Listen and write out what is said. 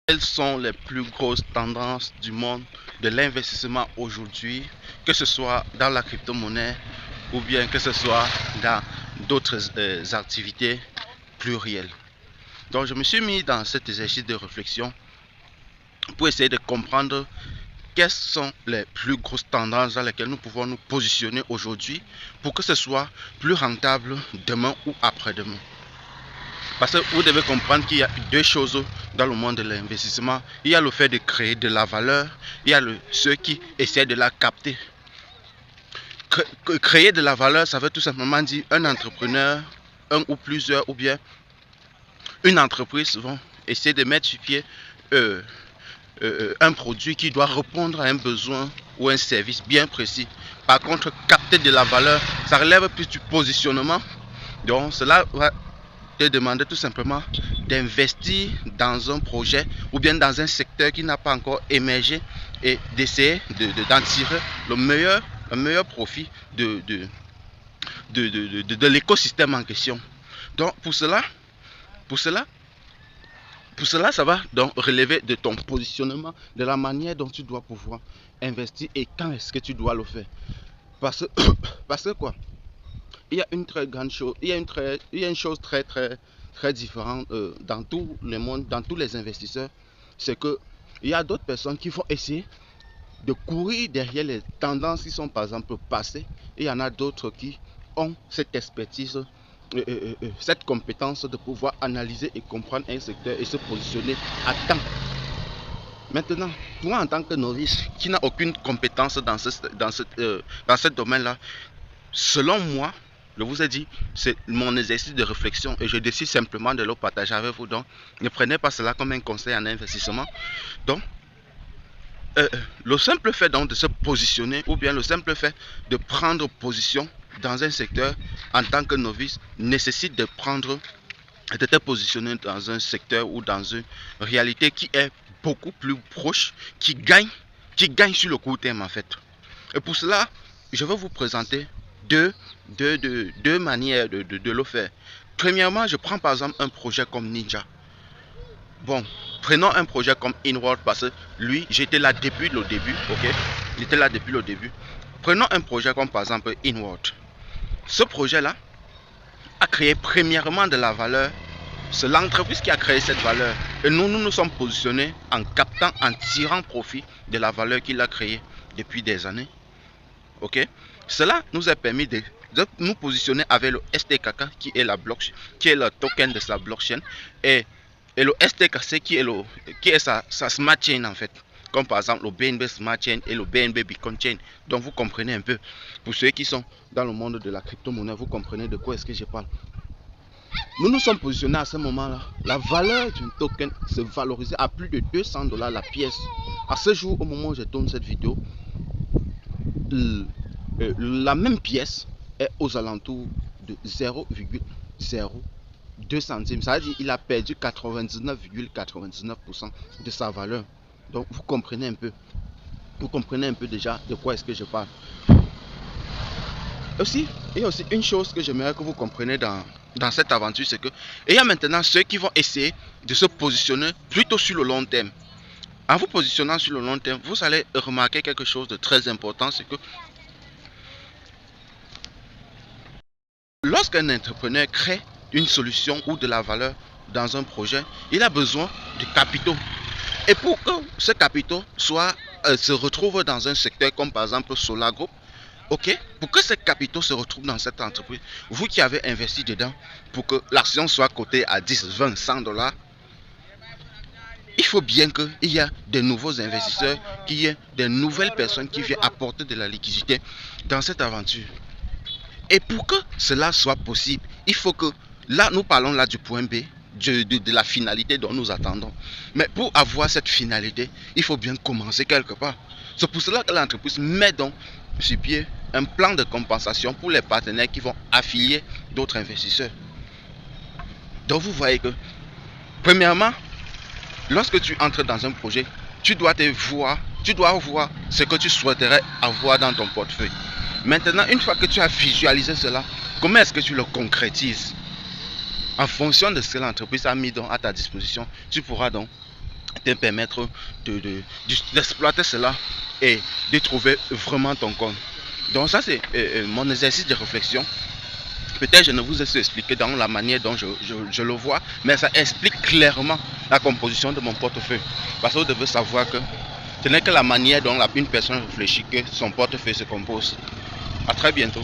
Quelles sont les plus grosses tendances du monde de l'investissement aujourd'hui, que ce soit dans la crypto-monnaie ou bien que ce soit dans d'autres activités plurielles. Donc je me suis mis dans cet exercice de réflexion pour essayer de comprendre quelles sont les plus grosses tendances dans lesquelles nous pouvons nous positionner aujourd'hui pour que ce soit plus rentable demain ou après-demain. Parce que vous devez comprendre qu'il y a deux choses dans le monde de l'investissement. Il y a le fait de créer de la valeur, il y a ceux qui essaient de la capter. Créer de la valeur, ça veut tout simplement dire un entrepreneur, un ou plusieurs, ou bien une entreprise vont essayer de mettre sur pied un produit qui doit répondre à un besoin ou un service bien précis. Par contre, capter de la valeur, ça relève plus du positionnement. Donc cela va te demander tout simplement d'investir dans un projet ou bien dans un secteur qui n'a pas encore émergé et d'essayer d'en tirer le meilleur profit de l'écosystème en question. Donc pour cela, ça va donc relever de ton positionnement, de la manière dont tu dois pouvoir investir et quand est-ce que tu dois le faire. Parce que quoi? Il y a une très grande chose, il y a une chose très différente dans tout le monde, dans tous les investisseurs, c'est que il y a d'autres personnes qui vont essayer de courir derrière les tendances qui sont par exemple passées, et il y en a d'autres qui ont cette expertise, cette compétence de pouvoir analyser et comprendre un secteur et se positionner à temps. Maintenant, toi en tant que novice qui n'a aucune compétence dans ce domaine-là, selon moi, je vous ai dit, c'est mon exercice de réflexion et je décide simplement de le partager avec vous. Donc, ne prenez pas cela comme un conseil en investissement. Donc, le simple fait donc de se positionner ou bien le simple fait de prendre position dans un secteur en tant que novice nécessite de te positionner dans un secteur ou dans une réalité qui est beaucoup plus proche, qui gagne sur le court terme en fait. Et pour cela, je vais vous présenter deux manières de le faire. Premièrement, je prends par exemple un projet comme Ninja. Bon, prenons un projet comme Inward parce que lui, j'étais là depuis le début, ok? J'étais là depuis le début. Prenons un projet comme par exemple Inward. Ce projet-là a créé premièrement de la valeur. C'est l'entreprise qui a créé cette valeur. Et nous nous sommes positionnés en captant, en tirant profit de la valeur qu'il a créée depuis des années. Ok? Cela nous a permis de nous positionner avec le STKK qui est la blockchain, qui est le token de sa blockchain, et le STKC qui est sa smart chain en fait, comme par exemple le BNB Smart Chain et le BNB Bitcoin Chain. Donc vous comprenez un peu, pour ceux qui sont dans le monde de la crypto-monnaie, vous comprenez de quoi est-ce que je parle. Nous nous sommes positionnés à ce moment-là. La valeur d'un token se valorisait à plus de 200 $ la pièce. À ce jour, au moment où je tourne cette vidéo, la même pièce est aux alentours de 0,02 centimes. Ça veut dire qu'il a perdu 99,99% de sa valeur. Donc vous comprenez un peu. Vous comprenez un peu déjà de quoi est-ce que je parle. Aussi, il y a aussi une chose que j'aimerais que vous compreniez dans cette aventure, c'est que il y a maintenant ceux qui vont essayer de se positionner plutôt sur le long terme. En vous positionnant sur le long terme, vous allez remarquer quelque chose de très important, c'est que lorsqu'un entrepreneur crée une solution ou de la valeur dans un projet, il a besoin de capitaux. Et pour que ce capitaux se retrouve dans un secteur comme par exemple Solar Group, ok, pour que ces capitaux se retrouvent dans cette entreprise, vous qui avez investi dedans, pour que l'action soit cotée à 10, 20, 100 $, il faut bien qu'il y ait de nouveaux investisseurs, qu'il y ait de nouvelles personnes qui viennent apporter de la liquidité dans cette aventure. Et pour que cela soit possible, il faut que, là nous parlons là du point B, de la finalité dont nous attendons. Mais pour avoir cette finalité, il faut bien commencer quelque part. C'est pour cela que l'entreprise met donc sur pied un plan de compensation pour les partenaires qui vont affilier d'autres investisseurs. Donc vous voyez que, premièrement, lorsque tu entres dans un projet, tu dois voir ce que tu souhaiterais avoir dans ton portefeuille. Maintenant, une fois que tu as visualisé cela, comment est-ce que tu le concrétises? En fonction de ce que l'entreprise a mis donc à ta disposition, tu pourras donc te permettre d'exploiter cela et de trouver vraiment ton compte. Donc ça c'est mon exercice de réflexion. Peut-être je ne vous ai pas expliqué dans la manière dont je le vois, mais ça explique clairement la composition de mon portefeuille. Parce que vous devez savoir que ce n'est que la manière dont une personne réfléchit que son portefeuille se compose. À très bientôt.